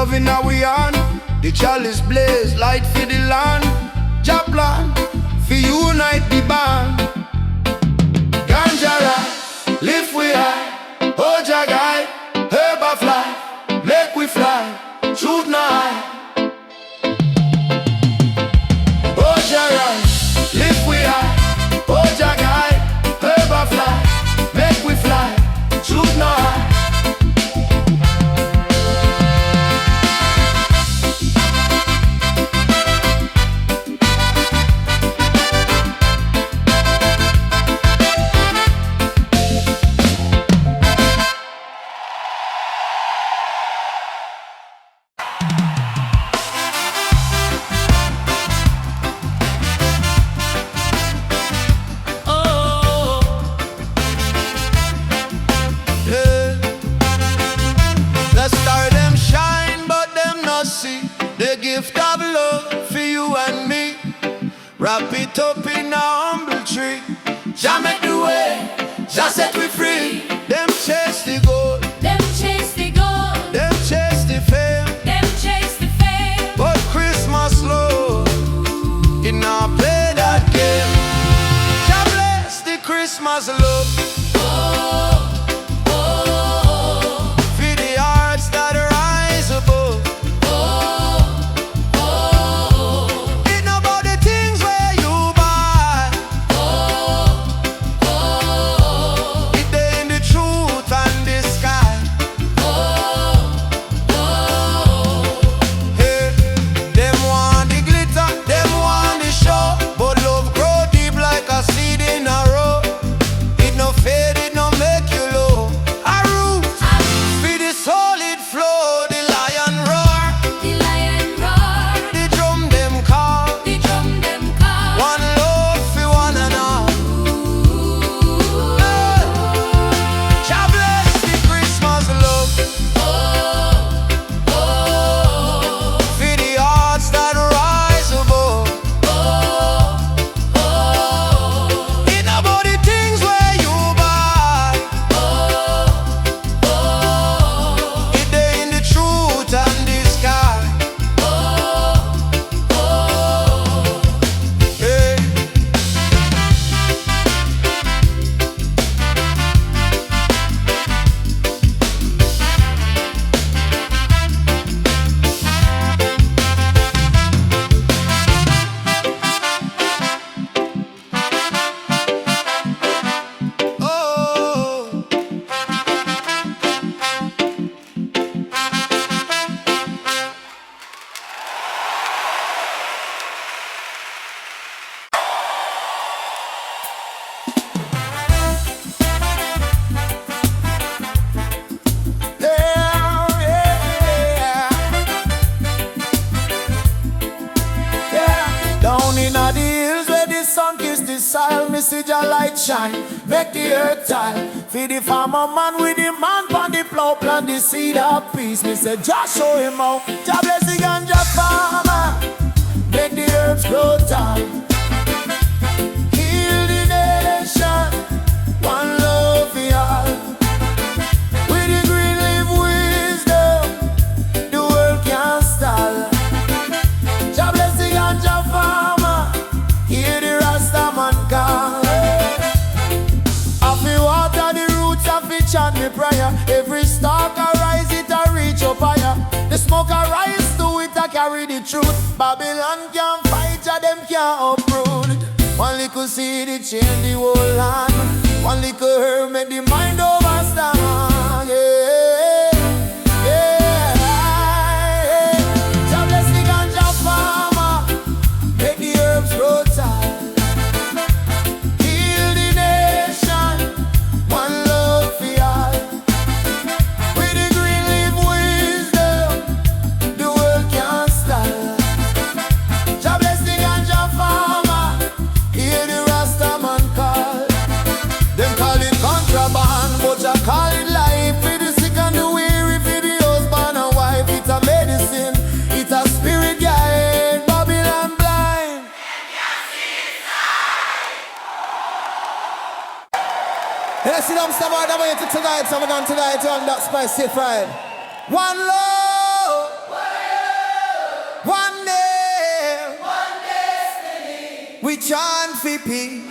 loving how we on. The chalice blaze, light for the land. Jah plan, for unite the band. Ganja rise, lift we high. Oh Jah guide, herb a fly, make we fly, truth not high. Oh Jah rise, lift we high. Oh Jah guide, herb a fly, make we fly, truth not high. Wrap it up in a humble tree. Jah make the way, Jah set we free. Them chase the gold, them chase the gold, them chase the fame, them chase the fame. But Christmas love, it not play that game. Jah bless the Christmas love. Oh, oh, oh. For the hearts that rise above. Jah light shine, make the earth tile. Feed the farmer man with the man pon the plow, plant the seed of peace. Me say Jah show him how. Jah bless the ganja farmer, make the herbs grow tall. Heal the nation, one love for all. With the green leaf wisdom, the world can't stall. Jah bless the ganja farmer, hear the Rastaman call. Chant me prayer. Every stalk arise, it a reach up higher. The smoke arise to it, I carry the truth. Babylon can't fight ya, them can't uproot. One little seed, it change the whole land. One little herb make the mind overstand. Yeah, yeah, yeah. Jah bless the ganja farmer, make the herbs grow tall. Let's see them step out of way to tonight, so we're going tonight on that spicy fried. One love. chant for peace.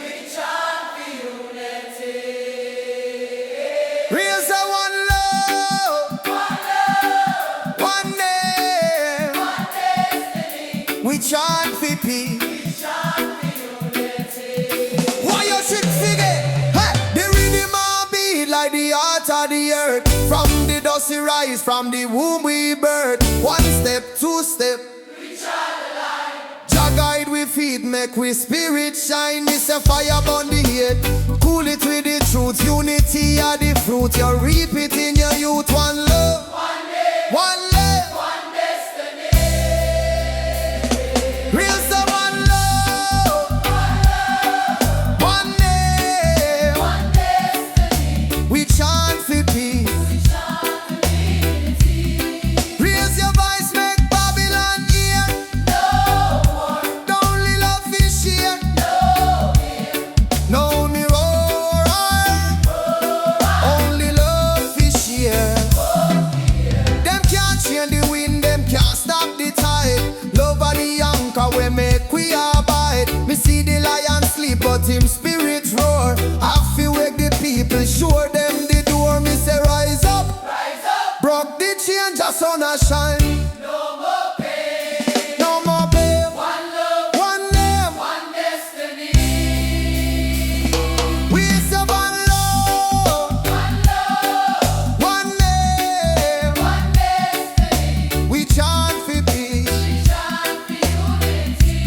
Raise a one love, one name. We chant for peace. Why you should forget? Hey, the rhythm and beat like the heart of the earth. From the dusty rise, from the womb we birth. One step, two step. Jah guide we feet, make we spirit shine. This a fire burn the head, cool it with the truth. Unity are the fruit, you reap it in your youth. One love, one name, one love, one destiny. Real some one love, one name, one destiny. We chant for peace. Raise your voice, make Babylon hear. Only love is here. No mirror, only love is here. Them can't change the wind, them can't stop the tide. Love are the anchor we make we abide. Me see the lion sleep, but him spirit roar. I feel wake the people, show them the door. Me say rise up, broke the chain, just sun a shine. No more pain, no more pain. One love, one name, one destiny. We say one love, one name, one destiny. We chant for peace. We chant for unity.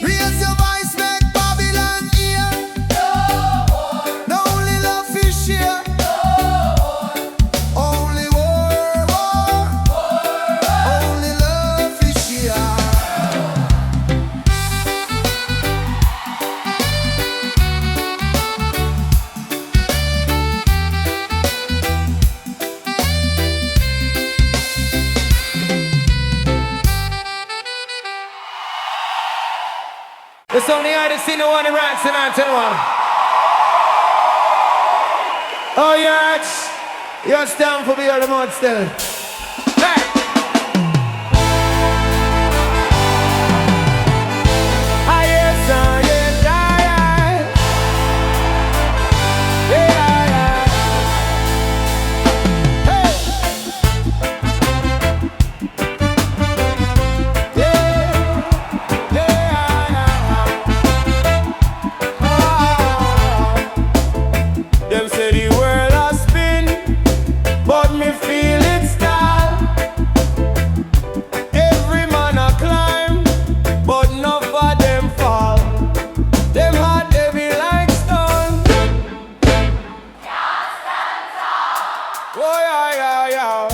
Raise your voice, make Babylon hear. No war, no only love is here. No war, only war, only love is here. It's only I to see no one in rats and I tell one. Oh, you're stand for me on the mud still. Hey! Ah, yes, Hey! Them say the world has spin, but me feel it stall. Every man a climb, but none of them fall. Them heart heavy like stone. Oh yeah.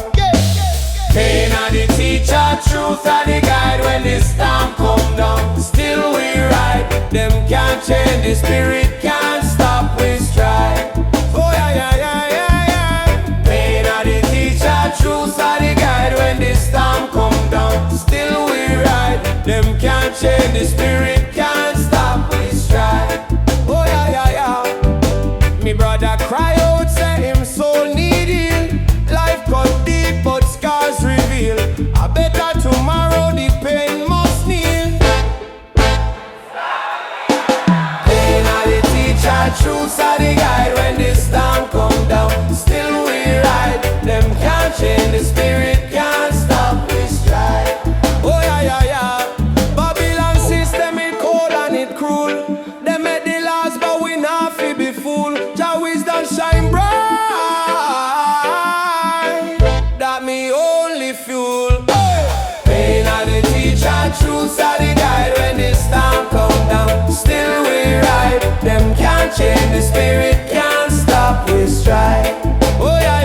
Pain are the teacher, truth are the guide. When the storm come down, still we ride. Them can't change the spirit, can't stop we stride. Oh yeah. Pain are the teacher, truth are the guide. When the storm come down, still we ride. Them can't change the spirit, can't stop we stride. Oh yeah. Me brother cry out, say him soul need heal. Life cut deep, but scars reveal. A better tomorrow, the pain must kneel. Pain are the teacher, truths are the guide. When the storm come down, still we ride. Them can't change the spirit, can't stop we stride. Oh yeah. Babylon system it cold and it cruel. They made the laws, but we not fi be fool. Jah wisdom shine bright. That me only fuel. Pain are the teacher, truths are the guide. When the storm come down, still we ride. Them can't change the spirit, can't stop we stride. Oh yeah.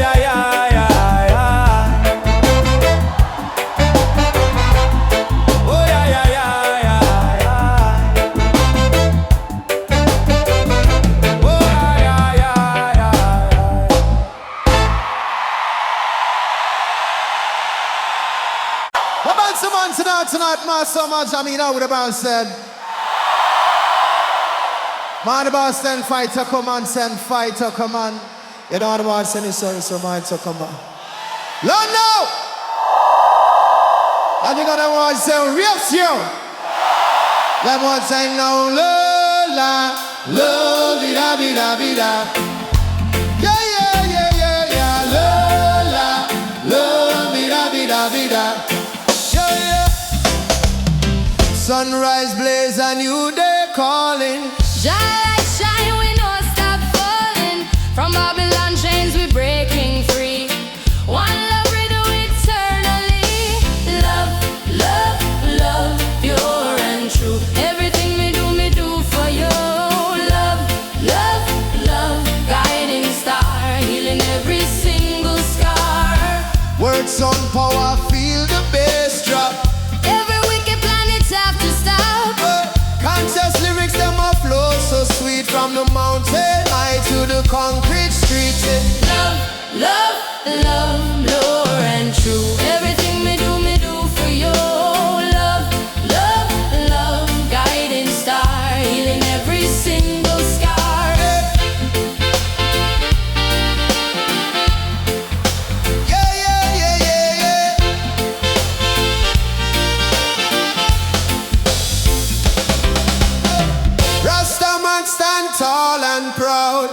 Oh yeah. Oh yeah. What about someone tonight, man, so much, I mean, how would the band said? Man, the boss send fighter, come on, send fighter, come on. You know what the boss send is so man, so come on. Lord, now! I think I want to say, reaction! Let one say, no, love! love vida vida vida. Yeah yeah yeah yeah yeah. Love vida vida vida. Yeah yeah. Sunrise blaze a new day calling. Jah light shine, we no stop falling. From Babylon chains we breaking free. One love we do eternally. Love, love, love, pure and true. Everything me do for you. Love, love, love, guiding star, healing every single scar. Words on power, feel the bass drop. Every wicked planets have to stop. Conscious lyrics, them a flow so sweet. From the mountain high to the concrete street. Love, love, love, pure and true. Everything me do for you. Love, love, love, guiding star, healing every single scar. Yeah, yeah, yeah, yeah, yeah. Rasta man stand tall and proud.